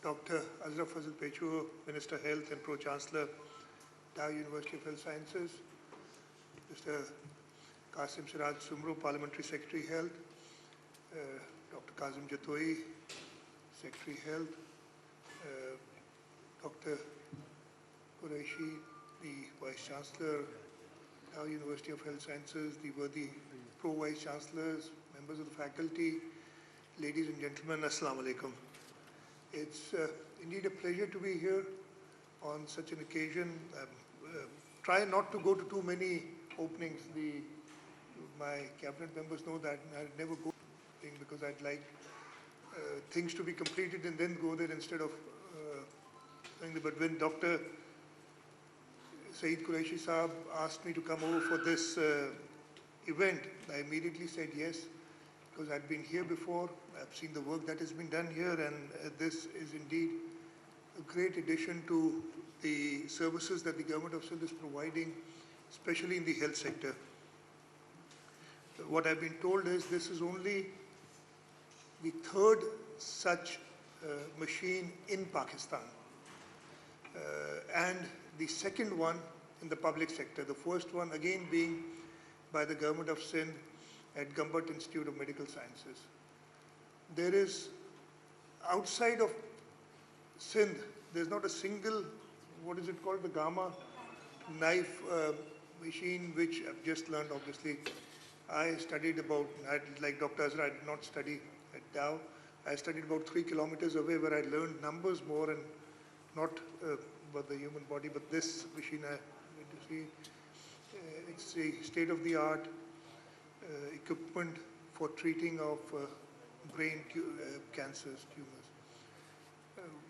Dr. Ashraf Fazil Pechur, Minister Health and Pro-Chancellor, Dow University of Health Sciences, Mr. Qasim Siraj Sumru, Parliamentary Secretary Health, Dr. Kazim Jatoi, Secretary Health, Dr. Qureshi, the Vice Chancellor, Dow University of Health Sciences, the worthy Pro-Vice Chancellors, members of the faculty, ladies and gentlemen, Assalamu alaikum. It's indeed a pleasure to be here on such an occasion. Try not to go to too many openings. My cabinet members know that I never go because I'd like things to be completed and then go there instead of doing that. But when Dr. Saeed Qureshi Saab asked me to come over for this event, I immediately said yes, because I'd been here before. I've seen the work that has been done here, and this is indeed a great addition to the services that the Government of Sindh is providing, especially in the health sector. What I've been told is this is only the third such machine in Pakistan, and the second one in the public sector. The first one again being by the Government of Sindh at Gambut Institute of Medical Sciences. There is, outside of Sindh, there's not a single, what is it called, the Gamma knife machine, which I've just learned, obviously. I studied about, like Dr. Azra, I did not study at Dow. I studied about 3 kilometers away where I learned numbers more and not about the human body, but this machine I went to see, it's a state-of-the-art equipment for treating of brain cancers, tumors.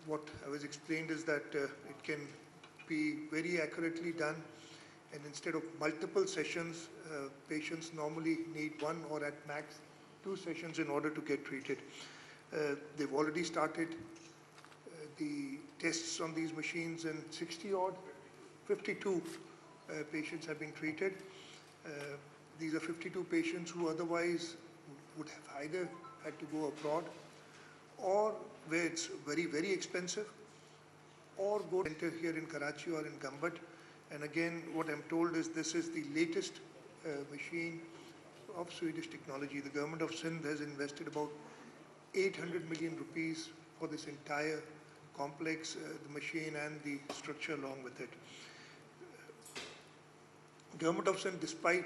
What I was explained is that it can be very accurately done, and instead of multiple sessions, patients normally need 1 or at max 2 sessions in order to get treated. They've already started the tests on these machines, and 52 patients have been treated. These are 52 patients who otherwise would have either had to go abroad, or where it's very, very expensive, or go enter here in Karachi or in Gambut. And again, what I'm told is this is the latest machine of Swedish technology. The Government of Sindh has invested about 800 million rupees for this entire complex, the machine and the structure along with it. Government of Sindh, despite,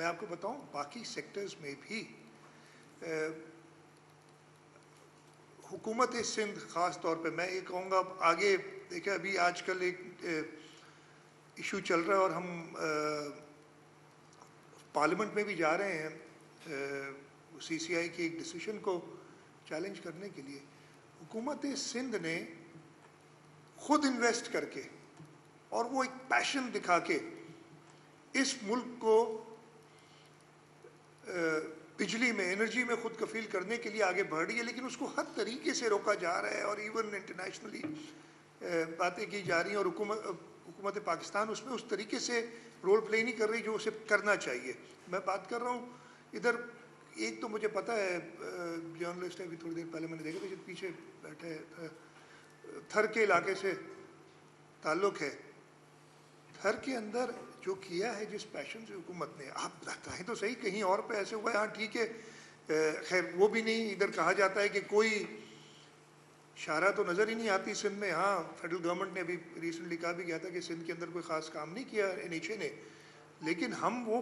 میں آپ کو بتاؤں باقی sectors میں بھی حکومت سندھ خاص طور پہ، میں یہ کہوں گا آگے دیکھیں ابھی آج کل ایک ایشو چل رہا ہے اور ہم پارلیمنٹ میں بھی جا رہے ہیں سی سی آئی کی ایک ڈیسیشن کو چیلنج کرنے کے لیے. حکومت سندھ نے خود انویسٹ کر کے اور وہ ایک پیشن دکھا کے اس ملک کو بجلی میں انرجی میں خود کفیل کرنے کے لیے آگے بڑھ رہی ہے، لیکن اس کو ہر طریقے سے روکا جا رہا ہے اور ایون انٹرنیشنلی باتیں کی جا رہی ہیں، اور حکومت پاکستان اس میں اس طریقے سے رول پلے نہیں کر رہی جو اسے کرنا چاہیے. میں بات کر رہا ہوں ادھر ایک تو مجھے پتہ ہے جرنلسٹ ہے، ابھی تھوڑی دیر پہلے میں نے دیکھا تھا پیچھے بیٹھے تھر کے علاقے سے تعلق ہے. تھر کے اندر جو کیا ہے جس پیشن سے حکومت نے، آپ کہیں تو صحیح کہیں اور پہ ایسے ہوا ہے، ہاں ٹھیک ہے، خیر وہ بھی نہیں. ادھر کہا جاتا ہے کہ کوئی شارہ تو نظر ہی نہیں آتی سندھ میں. ہاں فیڈرل گورنمنٹ نے ابھی ریسنٹلی کہا بھی گیا تھا کہ سندھ کے اندر کوئی خاص کام نہیں کیا این ایچ اے نے، لیکن ہم وہ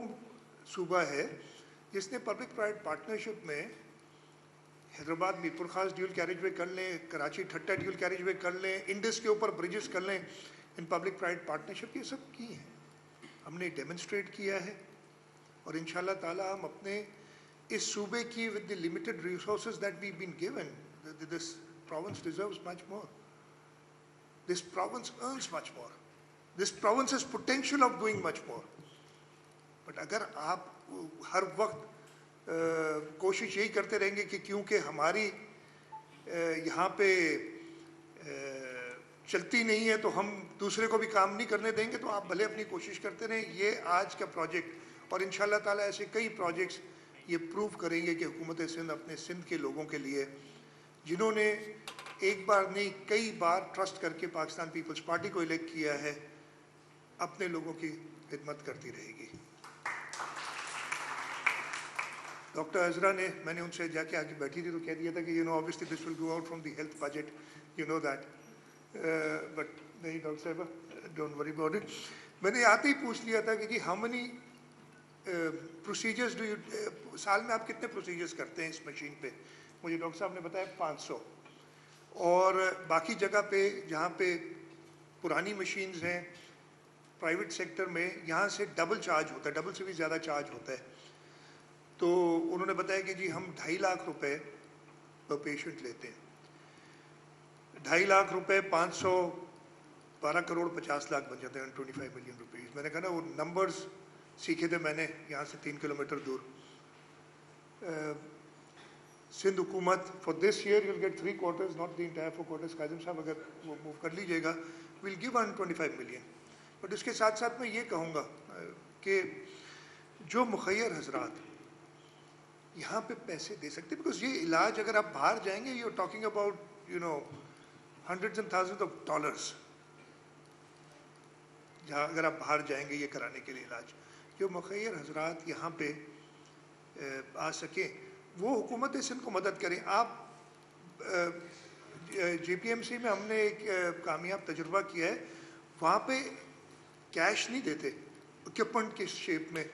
صوبہ ہے جس نے پبلک پرائیویٹ پارٹنرشپ میں حیدرآباد میرپور خاص ڈیول کیریج وے کر لیں، کراچی ٹھٹا ڈیول کیریج وے کر لیں، انڈس کے اوپر بریجز کر لیں، ان پبلک پرائیویٹ پارٹنرشپ یہ سب کی ہیں. ہم نے ڈیمونسٹریٹ کیا ہے اور انشاءاللہ تعالی ہم اپنے اس صوبے کی with the limited resources that we been given, this province deserves much more. This province earns much more. This province has potential of doing much more. But اگر آپ ہر وقت کوشش یہی کرتے رہیں گے کہ کیونکہ ہماری یہاں پہ چلتی نہیں ہے تو ہم دوسرے کو بھی کام نہیں کرنے دیں گے، تو آپ بھلے اپنی کوشش کرتے رہیں. یہ آج کا پروجیکٹ اور انشاءاللہ تعالیٰ ایسے کئی پروجیکٹس یہ پروف کریں گے کہ حکومت سندھ اپنے سندھ کے لوگوں کے لیے، جنہوں نے ایک بار نہیں کئی بار ٹرسٹ کر کے پاکستان پیپلز پارٹی کو الیکٹ کیا ہے، اپنے لوگوں کی خدمت کرتی رہے گی. ڈاکٹر عزرا نے، میں نے ان سے جا کے آگے بیٹھی تھی تو کہہ دیا تھا کہ obviously this will go out from the health budget, you know that. But نہیں ڈاکٹر صاحبہ don't worry about it. میں نے آتے ہی پوچھ لیا تھا کہ جی how many procedures do you سال میں آپ کتنے پروسیجرز کرتے ہیں اس مشین پہ؟ مجھے ڈاکٹر صاحب نے بتایا 500. اور باقی جگہ پہ جہاں پہ پرانی مشینز ہیں پرائیویٹ سیکٹر میں، یہاں سے ڈبل چارج ہوتا ہے، ڈبل سے بھی زیادہ چارج ہوتا ہے. تو انہوں نے بتایا کہ جی ہم 2.5 لاکھ روپے پر پیشنٹ لیتے ہیں. 2.5 لاکھ روپے 500 12 کروڑ 50 لاکھ بن جاتے ہیں، 25 ملین روپیز. میں نے کہا نا وہ نمبرز سیکھے تھے میں نے یہاں سے 3 کلومیٹر دور. سندھ حکومت for this year you will get 3 quarters not the entire 4 quarters. Kazim صاحب اگر وہ موو کر لیجیے گا ویل گیو 125 ملین. بٹ اس کے ساتھ ساتھ میں یہ کہوں گا کہ جو مخیر حضرات یہاں پہ پیسے دے سکتے، بیکاز یہ علاج اگر آپ باہر جائیں گے you talking about hundreds and thousand of dollars, جہاں اگر آپ باہر جائیں گے یہ کرانے کے لیے علاج. جو مخیر حضرات یہاں پہ آ سکیں وہ حکومت سندھ کو مدد کریں. آپ جے پی ایم سی میں ہم نے ایک کامیاب تجربہ کیا ہے، وہاں پہ کیش نہیں دیتے، اکوپمنٹ کے شیپ میں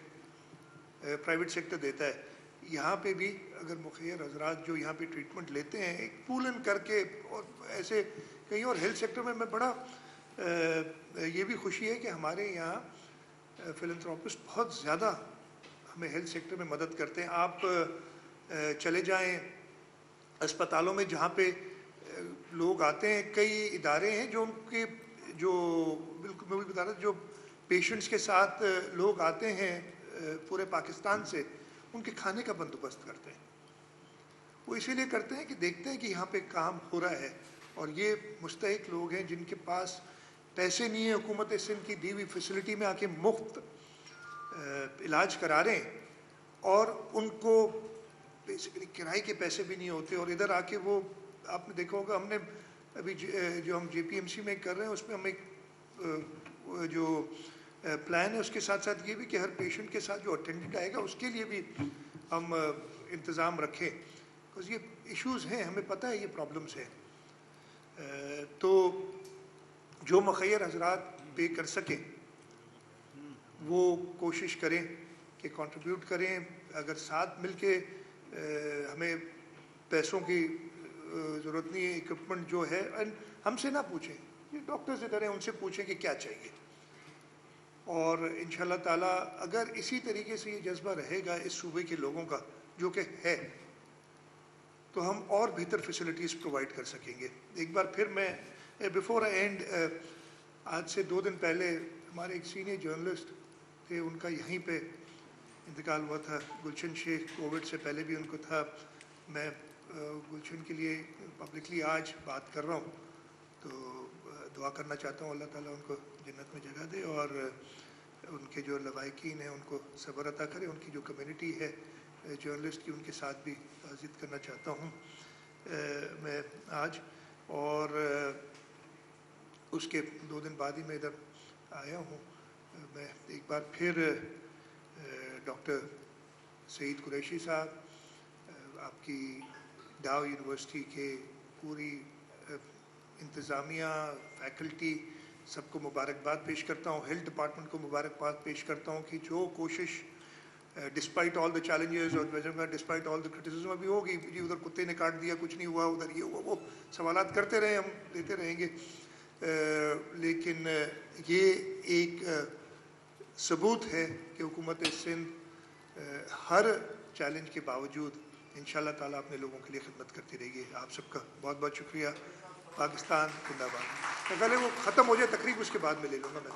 پرائیویٹ سیکٹر دیتا ہے. یہاں پہ بھی اگر مخیر حضرات جو یہاں پہ ٹریٹمنٹ لیتے ہیں ایک پول ان کر کے، اور ایسے کہیں اور ہیلتھ سیکٹر میں بڑا یہ بھی خوشی ہے کہ ہمارے یہاں فلنتھراپسٹ بہت زیادہ ہمیں ہیلتھ سیکٹر میں مدد کرتے ہیں. آپ چلے جائیں اسپتالوں میں جہاں پہ لوگ آتے ہیں، کئی ادارے ہیں جو ان کے جو بالکل میں بھی بتا رہا جو پیشنٹس کے ساتھ لوگ آتے ہیں پورے پاکستان سے، ان کے کھانے کا بندوبست کرتے ہیں. وہ اسی لیے کرتے ہیں کہ دیکھتے ہیں کہ یہاں پہ کام ہو رہا ہے، اور یہ مستحق لوگ ہیں جن کے پاس پیسے نہیں ہیں، حکومت سندھ کی دی ہوئی فیسلٹی میں آ کے مفت علاج کرا رہے ہیں، اور ان کو بیسیکلی کرائے کے پیسے بھی نہیں ہوتے. اور ادھر آ کے وہ آپ نے دیکھا ہوگا، ہم نے ابھی جو ہم جے پی ایم سی میں کر رہے ہیں اس میں ہم ایک جو پلان ہے اس کے ساتھ ساتھ یہ بھی کہ ہر پیشنٹ کے ساتھ جو اٹینڈنٹ آئے گا اس کے لیے بھی ہم انتظام رکھیں، بکاز یہ ایشوز ہیں، ہمیں پتہ ہے یہ پرابلمس ہیں. تو جو مخیر حضرات پے کر سکیں وہ کوشش کریں کہ کنٹریبیوٹ کریں. اگر ساتھ مل کے ہمیں پیسوں کی ضرورت نہیں ہے, اکوپمنٹ جو ہے, ہم سے نہ پوچھیں, یہ ڈاکٹر سے کریں, ان سے پوچھیں کہ کیا چاہیے. اور انشاءاللہ تعالیٰ اگر اسی طریقے سے یہ جذبہ رہے گا اس صوبے کے لوگوں کا, جو کہ ہے, تو ہم اور بہتر فیسلٹیز پرووائڈ کر سکیں گے. ایک بار پھر میں بیفور آئی اینڈ, آج سے 2 دن پہلے ہمارے ایک سینئر جرنلسٹ تھے, ان کا یہیں پہ انتقال ہوا تھا. گلشن شیخ, کووڈ سے پہلے بھی ان کو تھا. میں گلشن کے لیے پبلکلی آج بات کر رہا ہوں, تو دعا کرنا چاہتا ہوں اللہ تعالیٰ ان کو جنت میں جگہ دے, اور ان کے جو لوائقین ہیں ان کو صبر عطا کرے. ان کی جو کمیونٹی ہے جرنلسٹ کی, ان کے ساتھ بھی تعزیت کرنا چاہتا ہوں میں آج. اور اس کے 2 دن بعد ہی میں ادھر آیا ہوں. میں ایک بار پھر ڈاکٹر سعید قریشی صاحب, آپ کی ڈاؤ یونیورسٹی کے پوری انتظامیہ, فیکلٹی, سب کو مبارکباد پیش کرتا ہوں. ہیلتھ ڈپارٹمنٹ کو مبارکباد پیش کرتا ہوں کہ جو کوشش ڈسپائٹ آل دا چیلنجز, اور ڈسپائٹ آل دا کرٹیسزم, ابھی ہوگی جی ادھر کتے نے کاٹ دیا, کچھ نہیں ہوا, ادھر یہ ہوا, وہ سوالات کرتے رہے, ہم دیتے رہیں گے, لیکن یہ ایک ثبوت ہے کہ حکومت سندھ ہر چیلنج کے باوجود انشاءاللہ تعالیٰ اپنے لوگوں کے لیے خدمت کرتی رہے گی. آپ سب کا بہت بہت شکریہ. پاکستان زندہ باد. پہلے وہ ختم ہو جائے تقریب, اس کے بعد میں لے لوں گا میں.